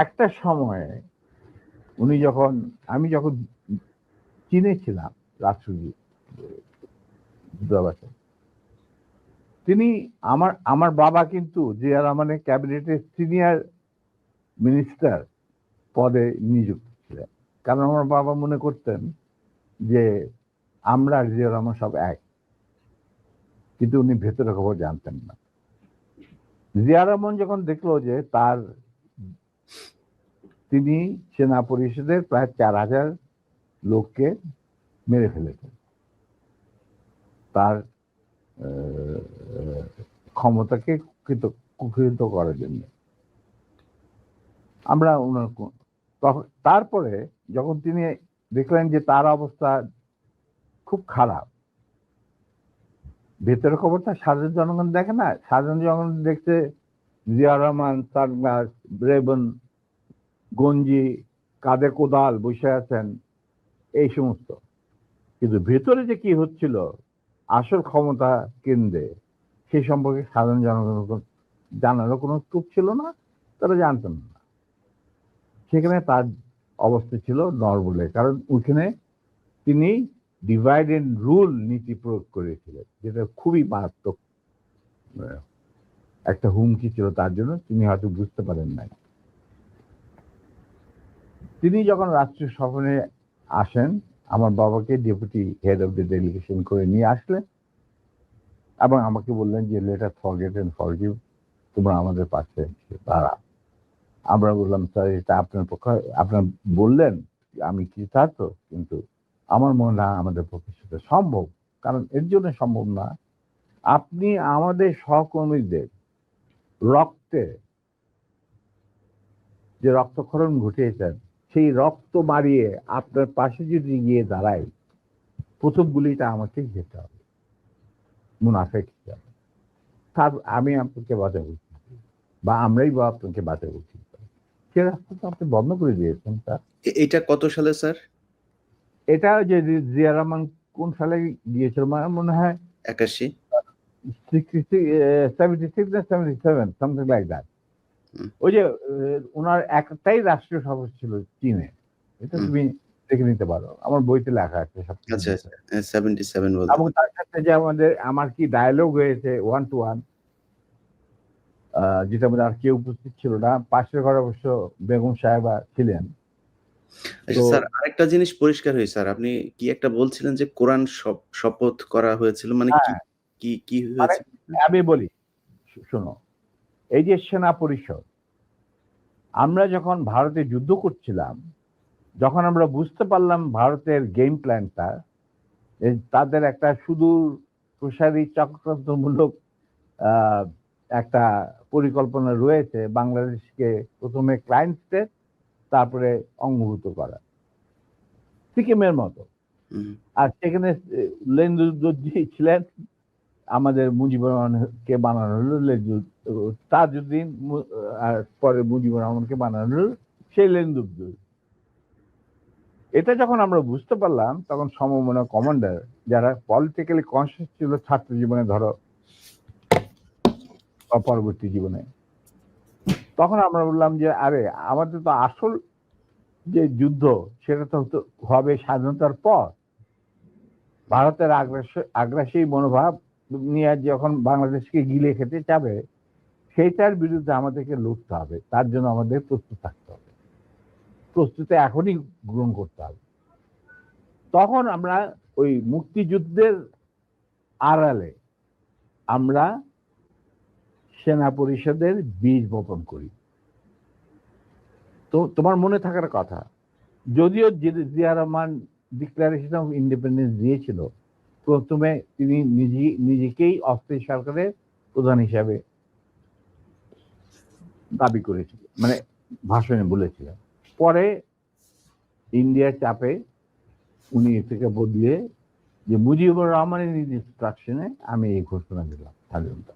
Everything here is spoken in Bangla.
একটা সময়ে উনি যখন আমি যখন চীনে ছিলাম রাষ্ট্রদূত, তিনি আমার বাবা কিন্তু জিয়া রহমানের ক্যাবিনেটের সিনিয়র মিনিস্টার পদে নিযুক্ত ছিলেন, কারণ আমার বাবা মনে করতেন যে আমরা আর জিয়া রহমান সব এক, কিন্তু উনি ভেতরে খবর জানতেন না। জিয়া রহমান যখন দেখলো যে তিনি সেনা পরিষদের প্রায় 4,000 লোককে মেরে ফেলেছেন তার ক্ষমতাকে কুক্ষিগত করার জন্য, আমরা তারপরে যখন তিনি দেখলেন যে তার অবস্থা খুব খারাপ, ভেতরের খবরটা সাধারণ জনগণ দেখে না, সাধারণ জনগণ দেখছে জিয়া রহমান সানগ্লাস, রেবন, গঞ্জি, কাঁধে কোদাল বসে আছেন, এই সমস্ত। কিন্তু ভেতরে যে কি হচ্ছিল আসল ক্ষমতা কেন্দ্রে, সেই সম্পর্কে সাধারণ জনগণ জানারও কোনো স্কোপ ছিল না, তারা জানতেন না। সেখানে তার অবস্থা ছিল নরবলে, কারণ ওইখানে তিনি ডিভাইড এন্ড রুল নীতি প্রয়োগ করেছিলেন, যেটা খুবই মারাত্মক একটা হুমকি ছিল তার জন্য, তিনি হয়তো বুঝতে পারেন নাই। তিনি যখন রাষ্ট্রীয় সফরে আসেন, আমার বাবাকে deputy head of the delegation করে নিয়ে আসলেন এবং আমাকে বললেন যে let us forget and forgive, তোমরা আমাদের পাশে দাঁড়া। আমরা বললাম স্যার এটা আপনার পক্ষে, আপনার বললেন আমি কৃতার্থ, কিন্তু আমার মনে হয় আমাদের পক্ষে সেটা সম্ভব। কারণ এর জন্য সম্ভব না, আপনি আমাদের সহকর্মীদের রক্তে যে রক্তক্ষরণ ঘটিয়েছেন, সেই রক্ত মারিয়ে আপনার পাশে যদি গিয়ে দাঁড়াই, প্রথম গুলিটা আমাকেই যেতে হবে, মুনাফেক হিসাবে। তার আমি আপনাকে বাঁচাবো, বা আমরাই বা আপনাকে বাঁচাবো, সে রাস্তা তো আপনি বন্ধ করে দিয়েছেন। স্যার এটা কত সালে স্যার? এটা যে জিয়া রহমান কোন সালে গিয়েছিল মনে হয় 81, 76 না 77, সামথিং লাইক দ্যাট। ওই যে ওনার একটাই রাষ্ট্রীয় সফর ছিল চীনে, এটা তুমি দেখে নিতে পারো, আমার বইতে লেখা আছে সব। আচ্ছা 77 বলতে। এবং তার সাথে যে আমার কি ডায়লগ হয়েছে 1 to 1, যেটা মধ্যে আর কেউ উপস্থিত ছিল না, পাশের ঘরে অবশ্য বেগম সাহেবা ছিলেন। আচ্ছা স্যার, আরেকটা জিনিস পরিষ্কার হয়েছে স্যার, আপনি কি একটা বলছিলেন যে কোরআন শপথ করা হয়েছিল, মানে কি হয়েছে? আমি বলি শোনো, এই যে সেনা পরিষদ, আমরা যখন ভারতে যুদ্ধ করছিলাম, যখন আমরা বুঝতে পারলাম ভারতের গেম প্ল্যানটা, তাদের একটা সুদূর প্রসারী চক্রান্তমূলক একটা পরিকল্পনা রয়েছে, বাংলাদেশকে প্রথমে ক্লায়েন্ট স্টেট, তারপরে অঙ্গভূত করা, সিকিমের মতো। আর সেখানে লেন্দুদ্দোজি ছিলেন, আমাদের মুজিবুর রহমানকে বানানো হলো তাজউদ্দিন, আর পরে মুজিবুর রহমানকে বানানো হলো সেই লেন্দুদ্দোজ। এটা যখন আমরা বুঝতে পারলাম, তখন সমমনা কমান্ডার যারা পলিটিক্যালি কনসিয়াস ছিল ছাত্র জীবনে, ধরো পরবর্তী জীবনে, তখন আমরা বললাম যে আরে আমাদের তো আসল যে যুদ্ধ সেটা তো হবে স্বাধীনতার পর। ভারতের আগ্রাসী মনোভাব নিয়ে যখন বাংলাদেশকে গিলে খেতে চাবে, সেইটার বিরুদ্ধে আমাদেরকে লড়তে হবে, তার জন্য আমাদের প্রস্তুত থাকতে হবে, প্রস্তুতি এখনই গ্রহণ করতে হবে। তখন আমরা ওই মুক্তিযুদ্ধের আড়ালে আমরা সেনা পরিষদের বীজ বপন করি। তো তোমার মনে থাকার কথা, যদিও Zia Rahman declaration of independence দিয়েছিল, প্রথমে তিনি নিজেকেই অস্থায়ী সরকারের প্রধান হিসাবে দাবি করেছিল, মানে ভাষণে বলেছিলেন। পরে ইন্ডিয়ার চাপে উনি থেকে বদলে যে মুজিবুর রহমানের ইনস্ট্রাকশনে আমি এই ঘোষণা দিলাম স্বাধীনতা।